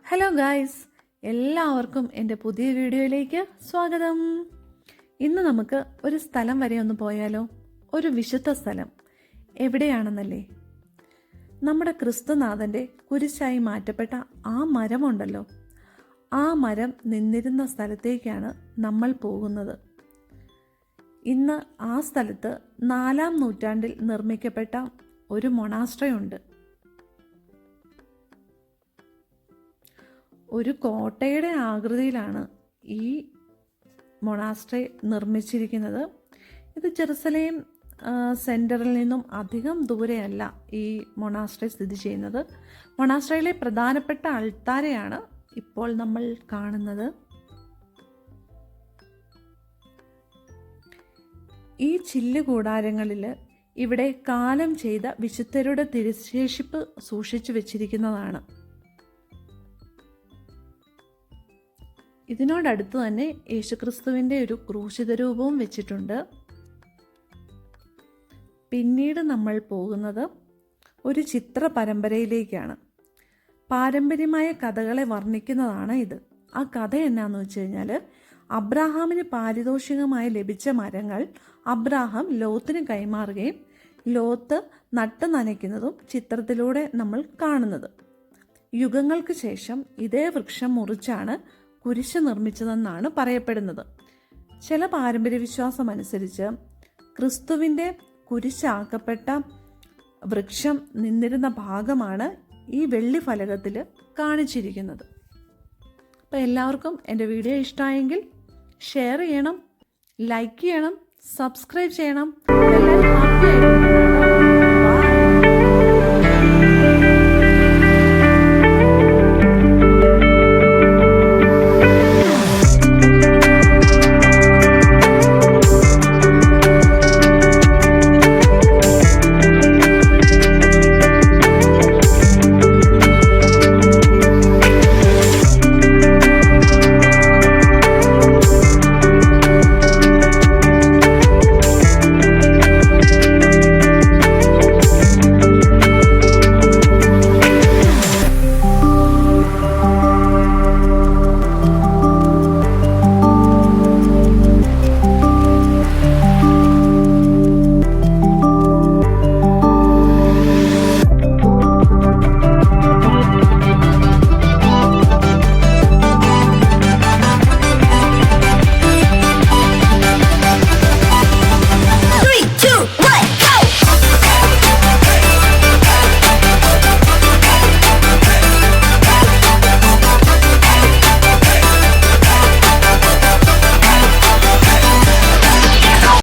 Hello guys, എല്ലാവർക്കും എൻ്റെ പുതിയ വീഡിയോയിലേക്ക് സ്വാഗതം. ഇന്ന് നമുക്ക് ഒരു സ്ഥലം വരെ ഒന്ന് പോയാലോ? ഒരു വിശുദ്ധ സ്ഥലം എവിടെയാണെന്നല്ലേ? നമ്മുടെ ക്രിസ്തുനാഥൻ്റെ കുരിശായി മാറ്റപ്പെട്ട ആ മരമുണ്ടല്ലോ, ആ മരം നിന്നിരുന്ന സ്ഥലത്തേക്കാണ് നമ്മൾ പോകുന്നത്. ഇന്ന് ആ സ്ഥലത്ത് 4-ാം നൂറ്റാണ്ടിൽ നിർമ്മിക്കപ്പെട്ട ഒരു മൊണാസ്ട്രിയുണ്ട്. ഒരു കോട്ടയുടെ ആകൃതിയിലാണ് ഈ മൊണാസ്ട്രി നിർമ്മിച്ചിരിക്കുന്നത്. ഇത് ജെറുസലേം സെൻറ്ററിൽ നിന്നും അധികം ദൂരെയല്ല ഈ മൊണാസ്ട്രി സ്ഥിതി ചെയ്യുന്നത്. മൊണാസ്ട്രിയിലെ പ്രധാനപ്പെട്ട അൾത്താരയാണ് ഇപ്പോൾ നമ്മൾ കാണുന്നത്. ഈ ചില്ല് കൂടാരങ്ങളിൽ ഇവിടെ കാലം ചെയ്ത വിശുദ്ധരുടെ തിരുശേഷിപ്പ് സൂക്ഷിച്ചു വെച്ചിരിക്കുന്നതാണ്. ഇതിനോടടുത്ത് തന്നെ യേശുക്രിസ്തുവിൻ്റെ ഒരു ക്രൂശിത രൂപവും വെച്ചിട്ടുണ്ട്. പിന്നീട് നമ്മൾ പോകുന്നത് ഒരു ചിത്ര പരമ്പരയിലേക്കാണ്. പാരമ്പര്യമായ കഥകളെ വർണ്ണിക്കുന്നതാണ് ഇത്. ആ കഥ എന്നാന്ന് വെച്ച് കഴിഞ്ഞാൽ, അബ്രാഹാമിന് പാരിതോഷികമായി ലഭിച്ച മരങ്ങൾ അബ്രാഹാം ലോത്തിന് കൈമാറുകയും ലോത്ത് നട്ട് നനയ്ക്കുന്നതും ചിത്രത്തിലൂടെ നമ്മൾ കാണുന്നത്. യുഗങ്ങൾക്ക് ശേഷം ഇതേ വൃക്ഷം മുറിച്ചാണ് കുരിശ് നിർമ്മിച്ചതെന്നാണ് പറയപ്പെടുന്നത്. ചില പാരമ്പര്യ വിശ്വാസം അനുസരിച്ച് ക്രിസ്തുവിൻ്റെ കുരിശാക്കപ്പെട്ട വൃക്ഷം നിന്നിരുന്ന ഭാഗമാണ് ഈ വെള്ളി ഫലകത്തിൽ കാണിച്ചിരിക്കുന്നത്. അപ്പോൾ എല്ലാവർക്കും എൻ്റെ വീഡിയോ ഇഷ്ടമായെങ്കിൽ ഷെയർ ചെയ്യണം, ലൈക്ക് ചെയ്യണം, സബ്സ്ക്രൈബ് ചെയ്യണം. എല്ലാവരും ഹാപ്പി ആയിരിക്കും.